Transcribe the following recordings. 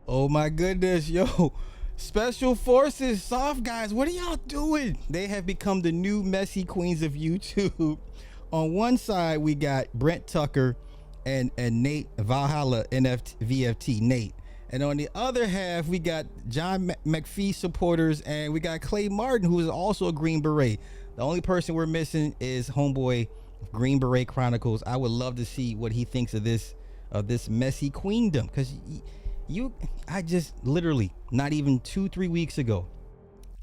Oh my goodness, yo. Special Forces, soft guys, what are y'all doing? They have become the new messy queens of YouTube. On one side, we got Brent Tucker and Nate Valhalla VFT Nate. And on the other half, we got John McPhee supporters, and we got Clay Martin, who is also a Green Beret. The only person we're missing is homeboy Green Beret Chronicles. I would love to see what he thinks of this messy queendom, because I just literally not even 2-3 weeks ago,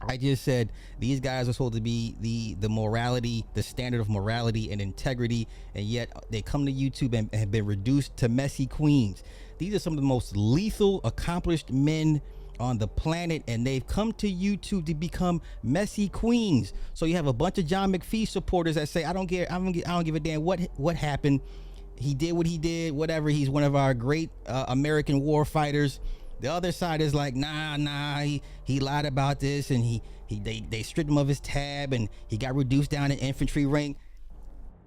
I just said these guys are supposed to be the morality, the standard of morality and integrity, and yet they come to YouTube and have been reduced to messy queens. These are some of the most lethal, accomplished men on the planet, and they've come to YouTube to become messy queens. So you have a bunch of John McPhee supporters that say, I don't give a damn what happened. He did what he did, whatever. He's one of our great American war fighters. The other side is like, nah, he lied about this, and they stripped him of his tab, and he got reduced down in infantry rank.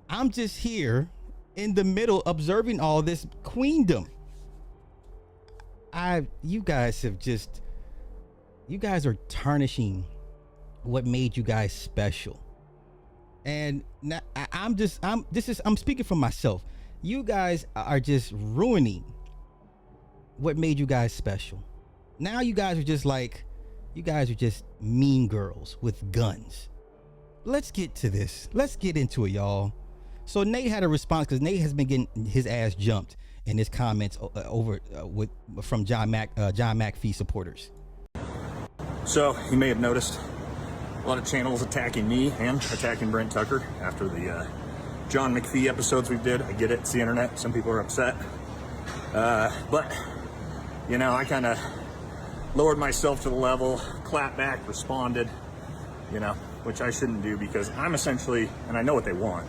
I'm just here in the middle observing all this queendom. You guys are tarnishing what made you guys special. And now I'm speaking for myself. You guys are just ruining what made you guys special. Now you guys are just mean girls with guns. Let's get to this. Let's get into it, y'all. So Nate had a response, because Nate has been getting his ass jumped in his comments from John McPhee supporters. So you may have noticed a lot of channels attacking me and attacking Brent Tucker after the John McPhee episodes we did. I get it, it's the internet, some people are upset. But, you know, I kind of lowered myself to the level, clapped back, responded, you know, which I shouldn't do, because I'm essentially, and I know what they want,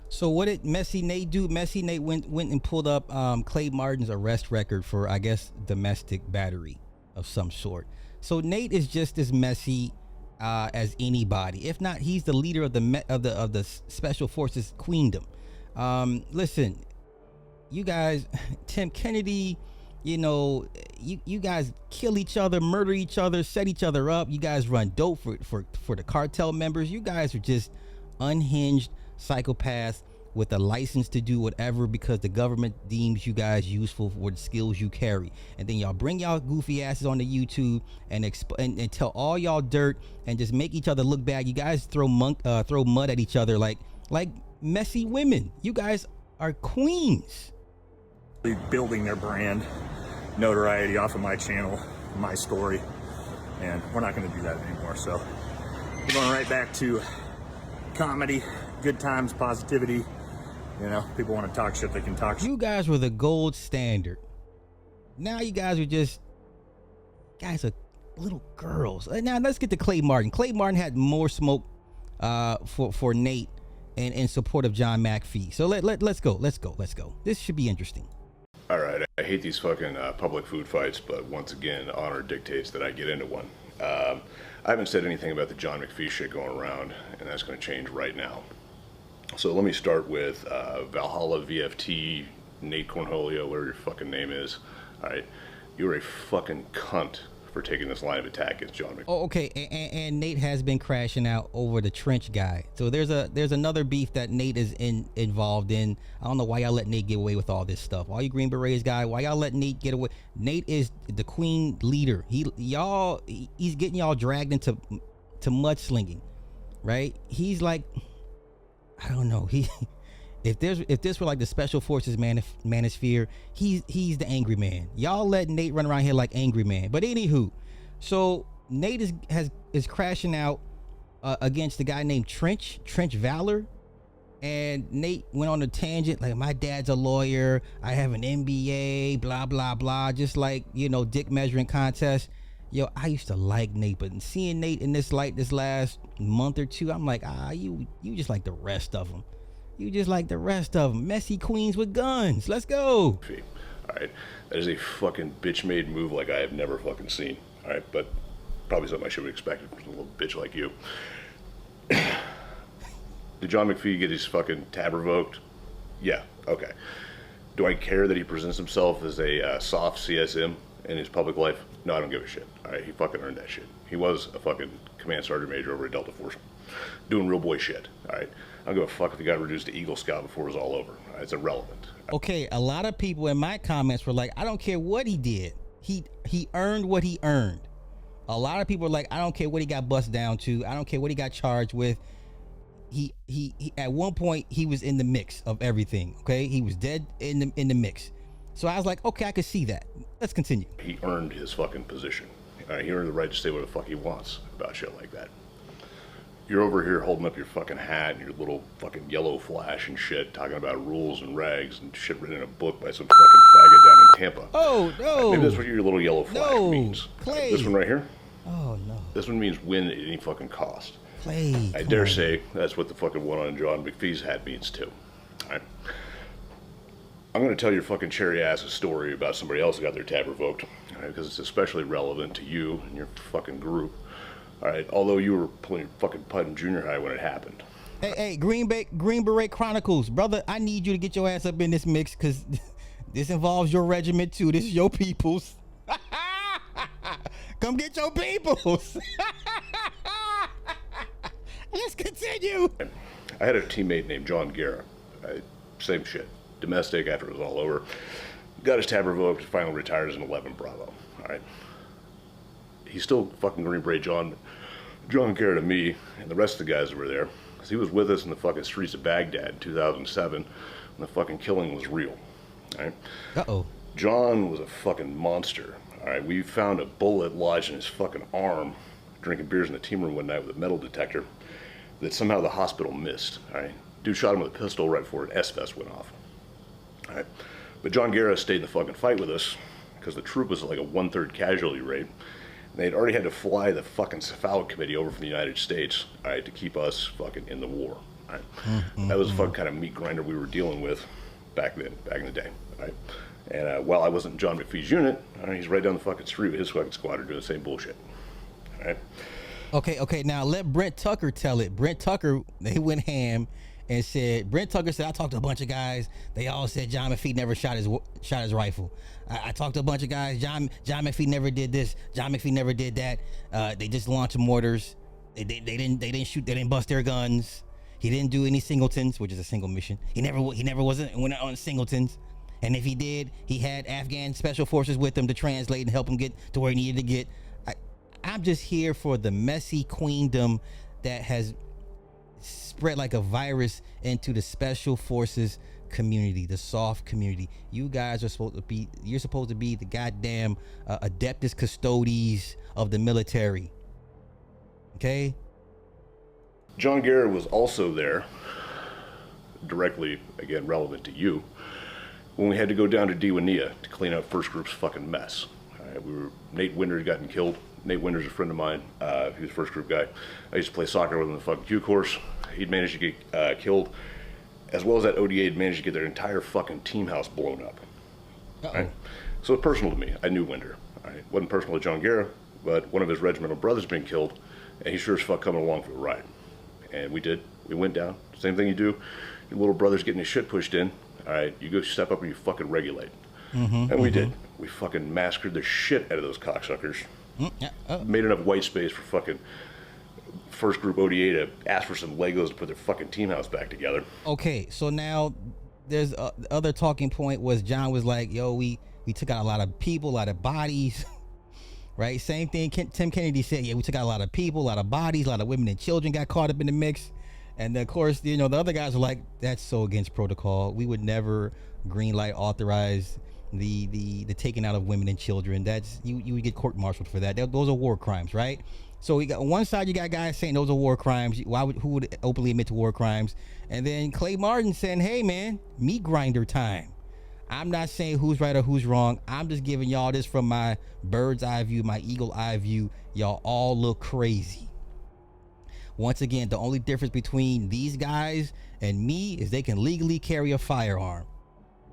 So what did Messy Nate do? Messy Nate went and pulled up Clay Martin's arrest record for, I guess, domestic battery of some sort. So Nate is just as messy as anybody. If not, he's the leader of the Special Forces Queendom. Listen, you guys, Tim Kennedy, you know, you guys kill each other, murder each other, set each other up. You guys run dope for the cartel members. You guys are just unhinged psychopaths with a license to do whatever because the government deems you guys useful for the skills you carry. And then y'all bring y'all goofy asses onto YouTube and tell all y'all dirt and just make each other look bad. You guys throw mud at each other like messy women. You guys are queens. Building their brand notoriety off of my channel, my story, and we're not going to do that anymore. So we're going right back to comedy, good times, positivity. You know, people want to talk shit, they can talk shit. You guys were the gold standard. Now you guys are little girls. Now let's get to Clay Martin. Clay Martin had more smoke for Nate and in support of John McPhee. So let's go. This should be interesting. All right, I hate these fucking public food fights, but once again, honor dictates that I get into one. I haven't said anything about the John McPhee shit going around, and that's going to change right now. So let me start with Valhalla VFT, Nate Cornholio, whatever your fucking name is. All right, you're a fucking cunt for taking this line of attack against John McPhee. Oh, okay, and Nate has been crashing out over the trench guy. So there's another beef that Nate is involved in. I don't know why y'all let Nate get away with all this stuff. All you Green Berets guy, why y'all let Nate get away? Nate is the queen leader. He's getting y'all dragged into mudslinging, right? He's like, I don't know. If this were like the Special Forces manosphere, he's the angry man. Y'all let Nate run around here like angry man. But anywho, so Nate is crashing out against the guy named Trench Valor, and Nate went on a tangent like, my dad's a lawyer, I have an MBA, blah blah blah, just like, you know, dick measuring contest. Yo, I used to like Nate, but seeing Nate in this light this last month or two, I'm like, you just like the rest of them. You just like the rest of them. Messy queens with guns. Let's go. All right, that is a fucking bitch-made move like I have never fucking seen. All right, but probably something I should have expected from a little bitch like you. Did John McPhee get his fucking tab revoked? Yeah, okay. Do I care that he presents himself as a soft CSM in his public life? No, I don't give a shit. All right, he fucking earned that shit. He was a fucking command sergeant major over at Delta Force, doing real boy shit. All right, I don't give a fuck if he got reduced to Eagle Scout before it was all over. All right, it's irrelevant. Okay, a lot of people in my comments were like, I don't care what he did. He earned what he earned. A lot of people are like, I don't care what he got bust down to. I don't care what he got charged with. He at one point he was in the mix of everything. Okay, he was dead in the mix. So I was like, okay, I could see that. Let's continue. He earned his fucking position. All right, he earned the right to say what the fuck he wants about shit like that. You're over here holding up your fucking hat and your little fucking yellow flash and shit, talking about rules and regs and shit written in a book by some fucking faggot down in Tampa. Oh, no. Maybe that's what your little yellow flash means. Clay. This one right here? Oh, no. This one means win at any fucking cost. Clay, I dare say that's what the fucking one on John McPhee's hat means too. All right. I'm going to tell your fucking cherry ass a story about somebody else who got their tab revoked, all right, because it's especially relevant to you and your fucking group. All right, although you were playing fucking putt in junior high when it happened. Hey, Green Beret Chronicles, brother, I need you to get your ass up in this mix because this involves your regiment too. This is your peoples. Come get your peoples. Let's continue. I had a teammate named John Guerra. Same shit. Domestic after it was all over. Got his tab revoked, finally retired as an 11 Bravo. All right. He's still fucking Green Beret John Guerra to me and the rest of the guys that were there. Because he was with us in the fucking streets of Baghdad in 2007 when the fucking killing was real. All right. Uh-oh. John was a fucking monster. All right. We found a bullet lodged in his fucking arm drinking beers in the team room one night with a metal detector that somehow the hospital missed. All right. Dude shot him with a pistol right before an S-Vest went off. All right. But John Guerra stayed in the fucking fight with us because the troop was like a 1/3 casualty rate. They'd already had to fly the fucking Cephalic Committee over from the United States, all right, to keep us fucking in the war. All right. That was the fucking kind of meat grinder we were dealing with back then, back in the day. All right. And while I wasn't in John McPhee's unit, all right, he's right down the fucking street with his fucking squadron doing the same bullshit. All right. Okay. Now let Brent Tucker tell it. Brent Tucker, they went ham and said, Brent Tucker said, I talked to a bunch of guys. They all said John McPhee never shot his rifle. I talked to a bunch of guys. John McPhee never did this. John McPhee never did that. They just launched mortars. They didn't shoot. They didn't bust their guns. He didn't do any singletons, which is a single mission. He never went on singletons. And if he did, he had Afghan special forces with him to translate and help him get to where he needed to get. I'm just here for the messy queendom that has spread like a virus into the special forces community, the soft community. You guys are supposed to be, you're supposed to be the goddamn adeptus custodes of the military. Okay? John Guerra was also there, directly, again, relevant to you, when we had to go down to Diwania to clean up First Group's fucking mess. Nate Winder had gotten killed. Nate Winder's a friend of mine. He was a First Group guy. I used to play soccer with him in the fucking Q course. He'd managed to get killed, as well as that ODA had managed to get their entire fucking team house blown up. Right? So it's personal to me. I knew Winder. Right? Wasn't personal to John Guerra, but one of his regimental brothers being killed, and he sure as fuck coming along for the ride. And we did. We went down. Same thing you do. Your little brother's getting his shit pushed in. All right, you go step up and you fucking regulate. And we did. We fucking massacred the shit out of those cocksuckers. Made enough white space for fucking First Group ODA to ask for some Legos to put their fucking team house back together. Okay, so now there's the other talking point was John was like, yo, we took out a lot of people, a lot of bodies, right? Same thing Tim Kennedy said, yeah, we took out a lot of people, a lot of bodies, a lot of women and children got caught up in the mix. And of course, the other guys were like, that's so against protocol. We would never green light authorize the taking out of women and children. That's you would get court-martialed for that. Those are war crimes, right? So we got on one side, you got guys saying those are war crimes. Who would openly admit to war crimes? And then Clay Martin saying, hey man, meat grinder time. I'm not saying who's right or who's wrong. I'm just giving y'all this from my bird's eye view, my eagle eye view. Y'all all look crazy. Once again, the only difference between these guys and me is they can legally carry a firearm.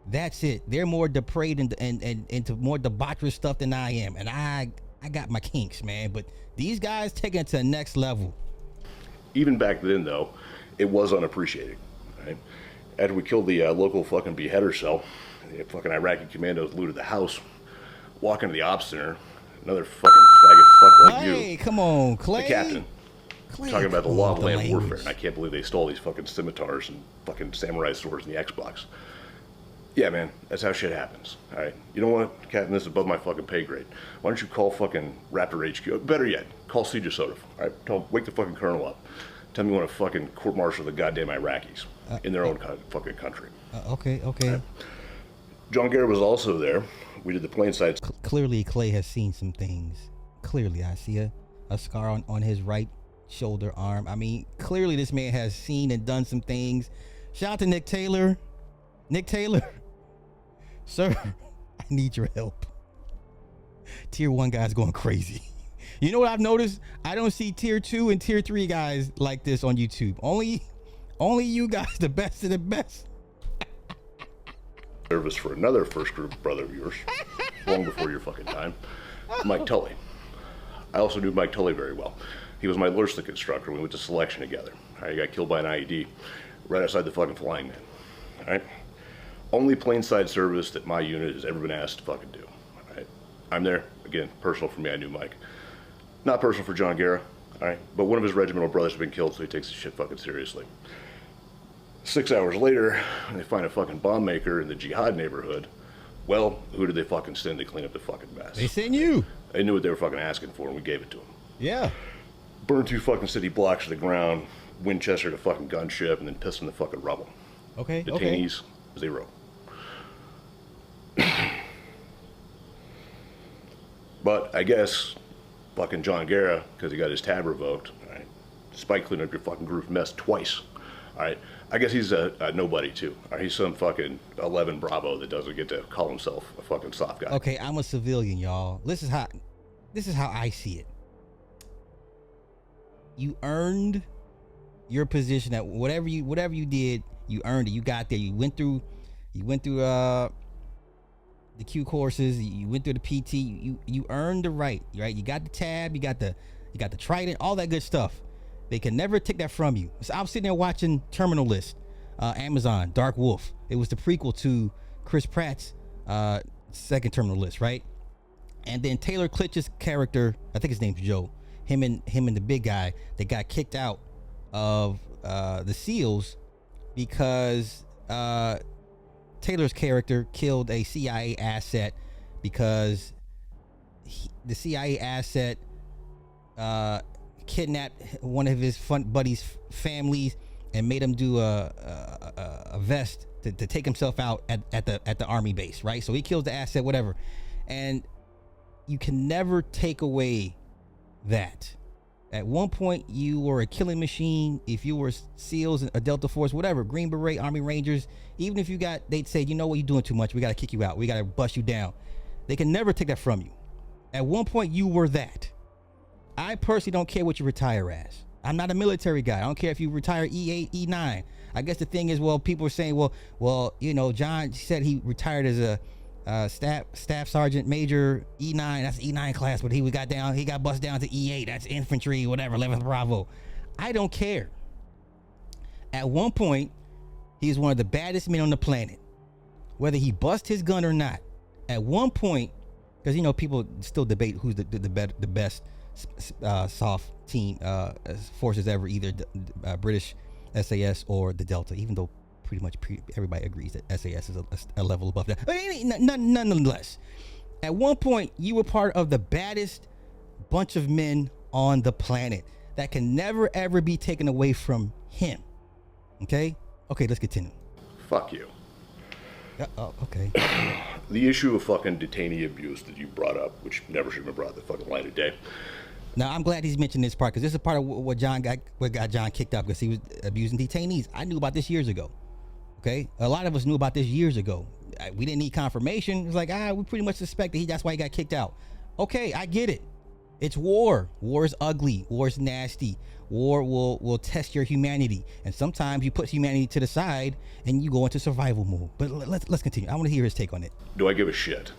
That's it. They're more depraved and into more debaucherous stuff than I am. And I got my kinks, man. But these guys take it to the next level. Even back then, though, it was unappreciated. Right? After we killed the local fucking beheader cell, the fucking Iraqi commandos looted the house. walk into the ops center, another fucking faggot fuck like Hey, you, come on, Clay. the captain, Clay, talking about the come law on of with the land warfare, language. and I can't believe they stole these fucking scimitars and fucking samurai swords in the Xbox. Yeah, man, that's how shit happens. All right, you know what, Captain? This is above my fucking pay grade. Why don't you call fucking Raptor HQ? Better yet, call Sojusov. All right, tell him, wake the fucking colonel up. Tell me you want to fucking court-martial the goddamn Iraqis in their own fucking country. Okay. Right. John Garrett was also there. We did the plain sight. Clearly, Clay has seen some things. Clearly, I see a scar on his right shoulder arm. I mean, clearly this man has seen and done some things. Shout out to Nick Taylor. Nick Taylor. Sir, I need your help. Tier 1 guys going crazy. You know what I've noticed? I don't see tier 2 and tier 3 guys like this on YouTube. Only you guys, the best of the best. Service for another first group brother of yours, long before your fucking time, Mike Tully. I also knew Mike Tully very well. He was my Lurstick instructor. We went to selection together. All right, he got killed by an IED right outside the fucking flying man. All right? Only plain side service that my unit has ever been asked to fucking do. All right? I'm there. Again, personal for me, I knew Mike. Not personal for John Guerra, all right? But one of his regimental brothers has been killed, so he takes his shit fucking seriously. 6 hours later, they find a fucking bomb maker in the Jihad neighborhood. Well, who did they fucking send to clean up the fucking mess? They sent you. They knew what they were fucking asking for, and we gave it to them. Yeah. Burned 2 fucking city blocks to the ground, Winchester to fucking gunship, and then pissed in the fucking rubble. Okay. Detainees, 0. But I guess fucking John Guerra, because he got his tab revoked, all right, despite cleaning up your fucking group mess twice, all right, I guess he's a nobody too. All right, he's some fucking 11 Bravo that doesn't get to call himself a fucking soft guy. Okay, I'm a civilian, y'all. This is how I see it. You earned your position at whatever you did. You earned it. You got there. You went through the Q courses. You went through the PT. You earned the right. Right. You got the tab. You got the Trident. All that good stuff. They can never take that from you. So I'm sitting there watching Terminal List, Amazon, Dark Wolf. It was the prequel to Chris Pratt's second Terminal List, right? And then Taylor Klitsch's character, I think his name's Joe. Him and the big guy, they got kicked out of the SEALs because Taylor's character killed a CIA asset because the CIA asset kidnapped one of his buddies' families and made him do a vest to take himself out at the army base, right? So he kills the asset, whatever. And you can never take away that. At one point, you were a killing machine. If you were SEALs, a Delta Force, whatever, Green Beret, Army Rangers, even if they'd say, you know what, you're doing too much. We got to kick you out. We got to bust you down. They can never take that from you. At one point, you were that. I personally don't care what you retire as. I'm not a military guy. I don't care if you retire E8, E9. I guess the thing is, well, people are saying, well, you know, John said he retired as a staff sergeant major E9. That's E9 class, but he got bust down to E8. That's infantry, whatever, 11th Bravo. I don't care. At one point, he was one of the baddest men on the planet. Whether he bust his gun or not, at one point, because you know people still debate who's the best soft team forces ever, either British SAS or the Delta, even though pretty much everybody agrees that SAS is a level above that. But nonetheless, at one point, you were part of the baddest bunch of men on the planet that can never, ever be taken away from him. Okay, let's continue. Fuck you. Okay. The issue of fucking detainee abuse that you brought up, which never should have been brought to the fucking light of day. Now, I'm glad he's mentioned this part, because this is part of what got John kicked out, because he was abusing detainees. I knew about this years ago. Okay, a lot of us knew about this years ago. We didn't need confirmation. It's like, we pretty much suspected that's why he got kicked out. Okay, I get it. It's war. War is ugly. War is nasty. War will test your humanity, and sometimes you put humanity to the side and you go into survival mode. But let's continue. I want to hear his take on it. Do I give a shit?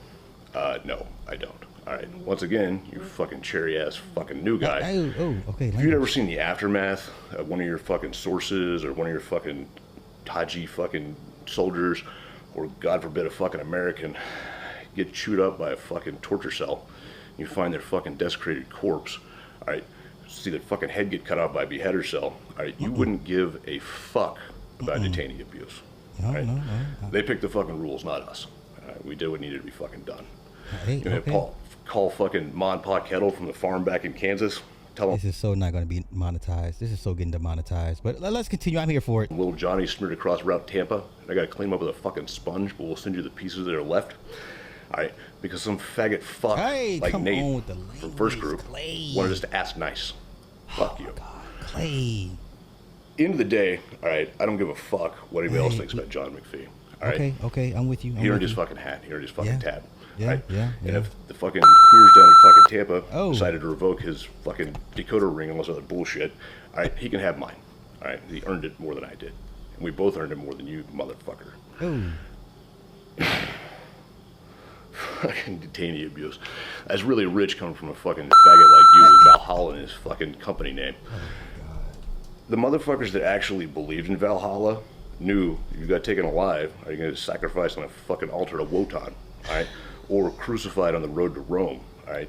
No, I don't. All right. Once again, you fucking cherry ass fucking new guy. Okay. If you've ever seen the aftermath of one of your fucking sources or one of your fucking Taji fucking soldiers, or God forbid a fucking American, get chewed up by a fucking torture cell. You find their fucking desecrated corpse. All right, see their fucking head get cut off by a beheader cell. All right, you wouldn't give a fuck about detainee abuse. All right, they picked the fucking rules, not us. All right, we did what needed to be fucking done. Hey, okay. Call fucking Ma and Pa Kettle from the farm back in Kansas. Tell them this is so not going to be monetized. This is so getting demonetized. But let's continue. I'm here for it. little Johnny smeared across Route Tampa. I got to clean him up with a fucking sponge, but we'll send you the pieces that are left. All right, because some faggot fuck like Nate from First Group wanted us to ask nice. Fuck you. God, Clay. End of the day, all right, I don't give a fuck what anybody else thinks about John McPhee. All right? Okay, I'm with you. He earned his fucking hat. He earned his fucking tab. Right? Yeah. And if the fucking queers down at fucking Tampa decided to revoke his fucking decoder ring and all this other bullshit, all right, he can have mine. All right, he earned it more than I did. And we both earned it more than you, motherfucker. Fucking detainee abuse. That's really rich coming from a fucking faggot like you with Valhalla in his fucking company name. The motherfuckers that actually believed in Valhalla knew you got taken alive, are you going to sacrifice on a fucking altar to Wotan, all right? Or crucified on the road to Rome, all right?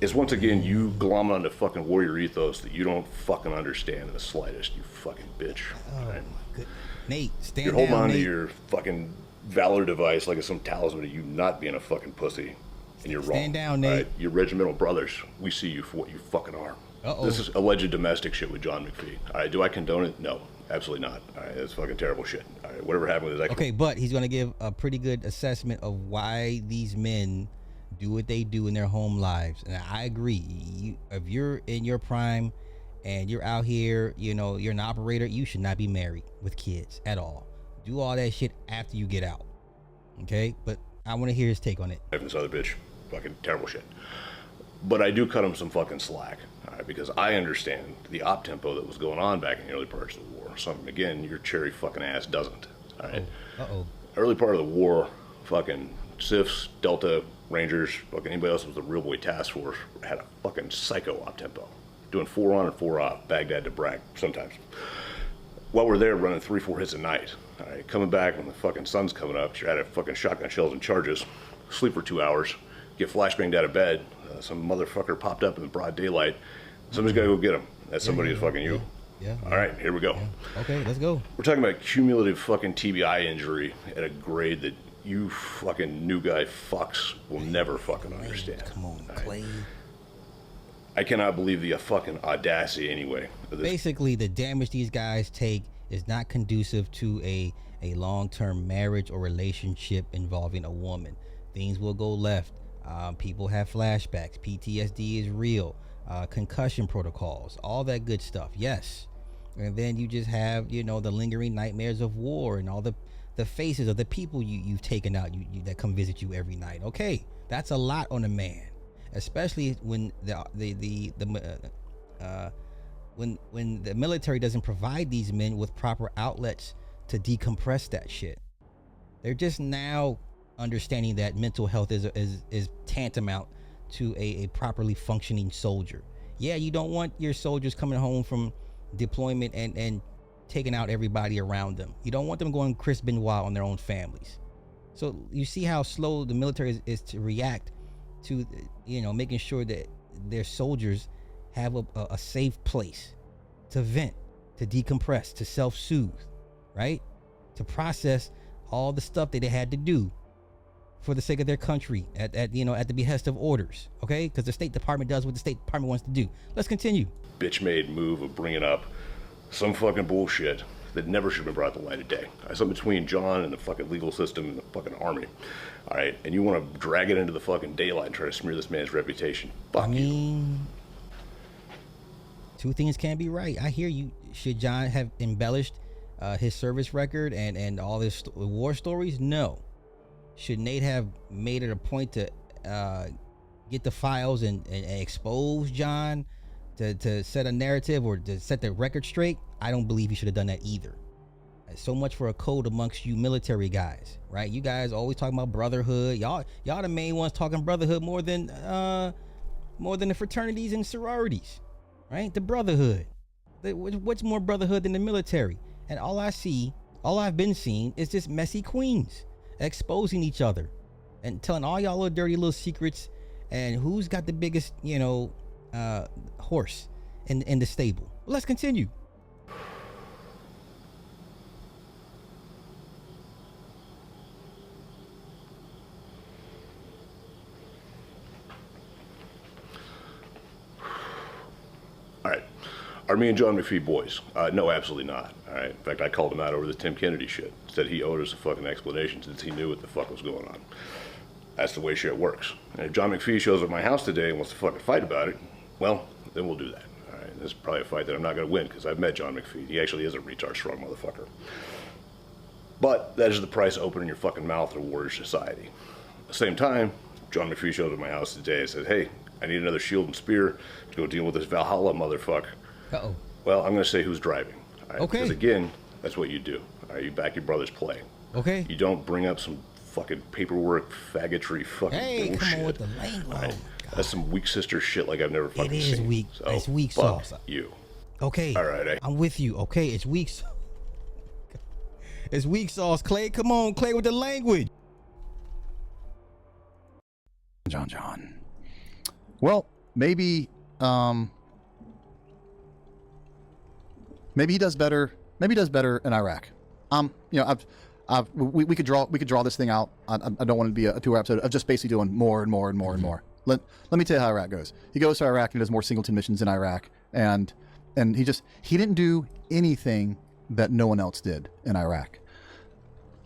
It's once again you glomming onto fucking warrior ethos that you don't fucking understand in the slightest, you fucking bitch. Oh, right? my goodness. Nate, stand You're down, holding on Nate. to your fucking valor device like it's some talisman of you not being a fucking pussy. And you're wrong. Stand down, Nate. Right? Your regimental brothers, we see you for what you fucking are. This is alleged domestic shit with John McPhee. All right, do I condone it? No, absolutely not. All right, that's fucking terrible shit. All right, whatever happened with his Okay, but he's going to give a pretty good assessment of why these men do what they do in their home lives. And I agree. If you're in your prime and you're out here, you know, you're an operator, you should not be married with kids at all. Do all that shit after you get out. Okay? But I want to hear his take on it. This other bitch, fucking terrible shit. But I do cut him some fucking slack, all right, because I understand the op tempo that was going on back in the early parts of the war. Something, again, your cherry fucking ass doesn't, all right? Early part of the war, fucking SIFs, Delta, Rangers, fucking anybody else that was the real boy task force had a fucking psycho op tempo. Doing 4 on and 4 off, Baghdad to Bragg, sometimes. While we're there running 3-4 hits a night, all right, coming back when the fucking sun's coming up, you're out of fucking shotgun shells and charges, sleep for 2 hours, get flashbanged out of bed, some motherfucker popped up in the broad daylight, somebody's gotta go get him. That somebody is fucking you. All right, here we go. Okay, let's go. We're talking about cumulative fucking TBI injury at a grade that you fucking new guy fucks will never fucking understand. Come on, Clay. I cannot believe the fucking audacity anyway. Basically, the damage these guys take is not conducive to a long-term marriage or relationship involving a woman. Things will go left. People have flashbacks. PTSD is real. Concussion protocols, all that good stuff. Yes. And then you just have, you know, the lingering nightmares of war and all the faces of the people you've taken out that come visit you every night. Okay, that's a lot on a man, especially when when the military doesn't provide these men with proper outlets to decompress that shit. They're just now understanding that mental health is tantamount to a properly functioning soldier. Yeah, you don't want your soldiers coming home from deployment and taking out everybody around them. You don't want them going Chris Benoit on their own families. So you see how slow the military is to react to, you know, making sure that their soldiers have a safe place to vent, to decompress, to self-soothe, right? To process all the stuff that they had to do for the sake of their country at the behest of orders, okay? Because the State Department does what the State Department wants to do. Let's continue. Bitch-made move of bringing up some fucking bullshit that never should have been brought to light of day. Something between John and the fucking legal system and the fucking army, all right? And you want to drag it into the fucking daylight and try to smear this man's reputation. Fuck you. Two things can't be right. I hear you. Should John have embellished his service record and all his war stories? No. Should Nate have made it a point to get the files and expose John to set a narrative or to set the record straight? I don't believe he should have done that either. So much for a code amongst you military guys, right? You guys always talking about brotherhood. Y'all the main ones talking brotherhood more than the fraternities and sororities, right? The brotherhood. What's more brotherhood than the military? And all I've been seeing is just messy queens exposing each other and telling all y'all little dirty little secrets, and who's got the biggest, horse in the stable. Let's continue. All right. Are me and John McPhee boys? No, absolutely not. All right. In fact, I called him out over the Tim Kennedy shit. Said he owed us a fucking explanation since he knew what the fuck was going on. That's the way shit works. And if John McPhee shows up at my house today and wants to fucking fight about it, well, then we'll do that. All right. This is probably a fight that I'm not going to win because I've met John McPhee. He actually is a retard strong motherfucker. But that is the price of opening your fucking mouth in a warrior society. At the same time, John McPhee shows up at my house today and says, hey, I need another shield and spear to go deal with this Valhalla motherfucker. Uh-oh. Well, I'm going to say who's driving. All right? Okay. Because again, that's what you do. All right, you back your brother's play. Okay. You don't bring up some fucking paperwork, faggotry, fucking bullshit. Come on with the language. Right? That's some weak sister shit like I've never fucking seen. It is weak. So, it's weak fuck sauce. you. Okay. All right. I'm with you. Okay, it's weak. It's weak sauce, Clay. Come on, Clay, with the language. John. Well, maybe he does better. Maybe he does better in Iraq. We could draw this thing out. I don't want it to be a 2-hour episode of just basically doing more and more and more and more. Let me tell you how Iraq goes. He goes to Iraq and does more singleton missions in Iraq, and he didn't do anything that no one else did in Iraq.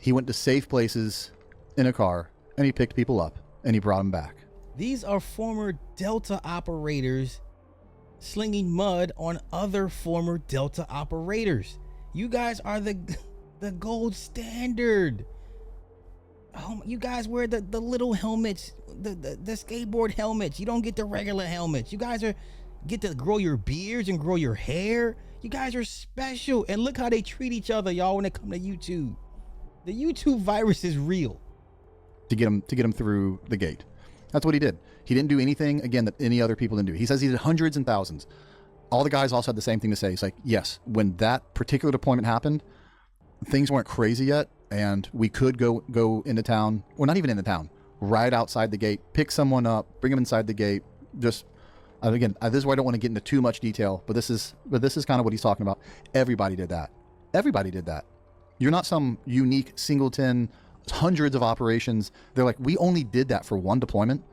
He went to safe places in a car and he picked people up and he brought them back. These are former Delta operators slinging mud on other former Delta operators. You guys are the gold standard. Oh, you guys wear the little helmets, the skateboard helmets. You don't get the regular helmets. You guys get to grow your beards and grow your hair. You guys are special. And look how they treat each other, y'all, when it comes to YouTube. The YouTube virus is real. To get him through the gate. That's what he did. He didn't do anything, again, that any other people didn't do. He says he did hundreds and thousands. All the guys also had the same thing to say. He's like, yes, when that particular deployment happened, things weren't crazy yet, and we could go into town, or not even into town, right outside the gate, pick someone up, bring them inside the gate. Just, again, this is where I don't want to get into too much detail, but this is kind of what he's talking about. Everybody did that. Everybody did that. You're not some unique singleton, hundreds of operations. They're like, we only did that for one deployment.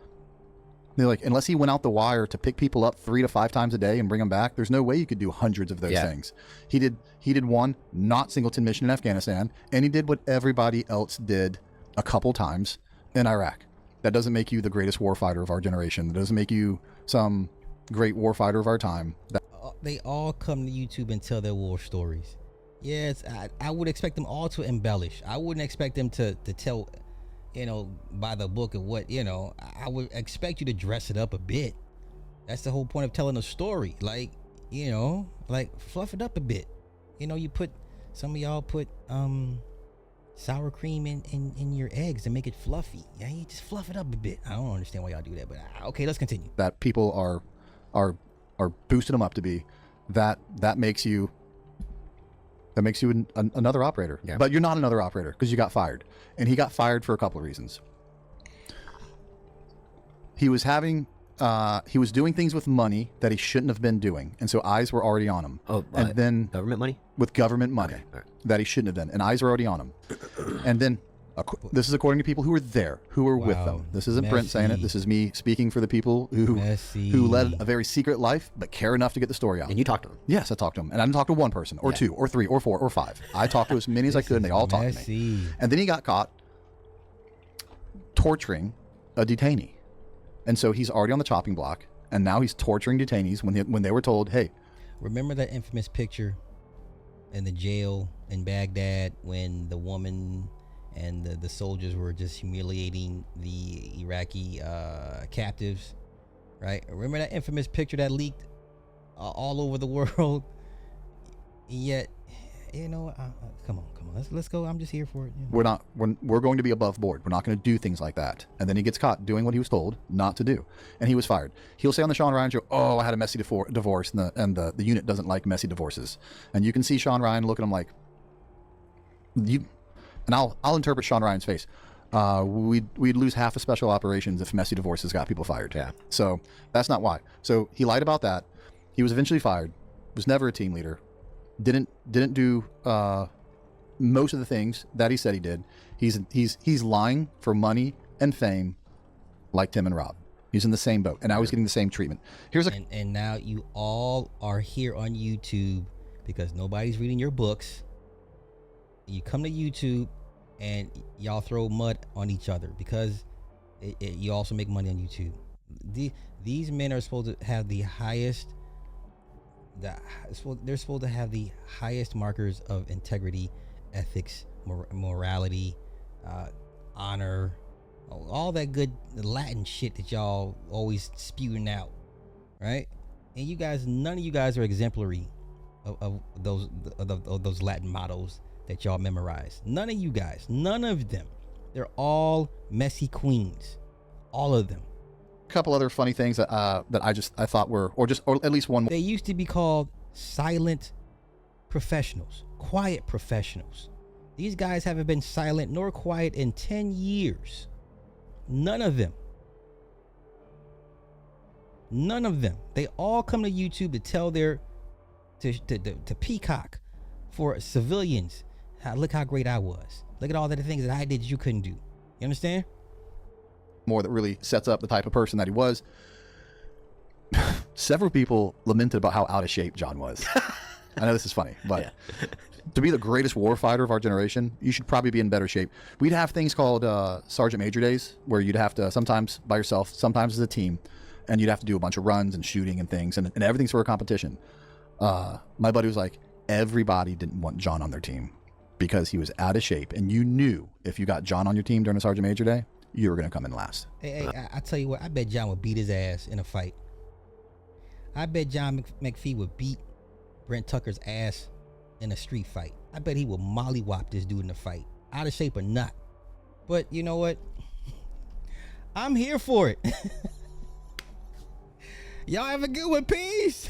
They're like, unless he went out the wire to pick people up 3 to 5 times a day and bring them back, there's no way you could do hundreds of those things. He did one not singleton mission in Afghanistan, and he did what everybody else did a couple times in Iraq. That doesn't make you the greatest warfighter of our generation. That doesn't make you some great warfighter of our time. They all come to YouTube and tell their war stories. Yes, I would expect them all to embellish. I wouldn't expect them to tell, by the book of what, I would expect you to dress it up a bit. That's the whole point of telling a story. Like fluff it up a bit. You put, some of y'all put sour cream in your eggs and make it fluffy. Yeah, you just fluff it up a bit. I don't understand why y'all do that, but okay, let's continue. That people are boosting them up to be. That makes you another operator. Yeah. But you're not another operator because you got fired. And he got fired for a couple of reasons. He was doing things with money that he shouldn't have been doing. And so eyes were already on him. Oh, and then government money? With government money that he shouldn't have done. And eyes were already on him. And then this is according to people who were there, who were with them. This isn't Brent saying it. This is me speaking for the people who led a very secret life, but care enough to get the story out. And you talked to them? Yes, I talked to them. And I didn't talk to one person, or 2, or 3, or 4, or 5. I talked to as many as I could, and they all talked to me. And then he got caught torturing a detainee. And so he's already on the chopping block, and now he's torturing detainees when they were told, hey. Remember that infamous picture in the jail in Baghdad when the woman and the soldiers were just humiliating the Iraqi captives, right? Remember that infamous picture that leaked all over the world? Yet, come on, let's go. I'm just here for it. We're going to be above board. We're not going to do things like that. And then he gets caught doing what he was told not to do, and he was fired. He'll say on the Sean Ryan show, "Oh, I had a messy divorce, and the unit doesn't like messy divorces." And you can see Sean Ryan look at him like, you. And I'll interpret Sean Ryan's face. we'd lose half of special operations if messy divorces got people fired. Yeah. So that's not why. So he lied about that. He was eventually fired. Was never a team leader. Didn't do most of the things that he said he did. He's lying for money and fame, like Tim and Rob. He's in the same boat, and I was getting the same treatment. And now you all are here on YouTube because nobody's reading your books. You come to YouTube and y'all throw mud on each other because you also make money on YouTube. These men are supposed to have the highest. They're supposed to have the highest markers of integrity, ethics, morality, honor, all that good Latin shit that y'all always spewing out, right? And you guys, none of you guys are exemplary of those Latin mottos that y'all memorize. None of you guys, none of them. They're all messy queens, all of them. A couple other funny things that I thought were, or at least one. They used to be called silent professionals, quiet professionals. These guys haven't been silent nor quiet in 10 years. None of them. None of them. They all come to YouTube to tell to peacock for civilians. Look how great I was. Look at all the things that I did that you couldn't do. You understand? More that really sets up the type of person that he was. Several people lamented about how out of shape John was. I know this is funny, but to be the greatest war fighter of our generation, you should probably be in better shape. We'd have things called Sergeant Major Days, where you'd have to, sometimes by yourself, sometimes as a team, and you'd have to do a bunch of runs and shooting and things, and everything's for a competition. My buddy was like, everybody didn't want John on their team because he was out of shape, and you knew if you got John on your team during a Sergeant Major Day, you were going to come in last. Hey, I tell you what, I bet John would beat his ass in a fight. I bet John McPhee would beat Brent Tucker's ass in a street fight. I bet he would mollywop this dude in a fight, out of shape or not. But you know what? I'm here for it. Y'all have a good one. Peace.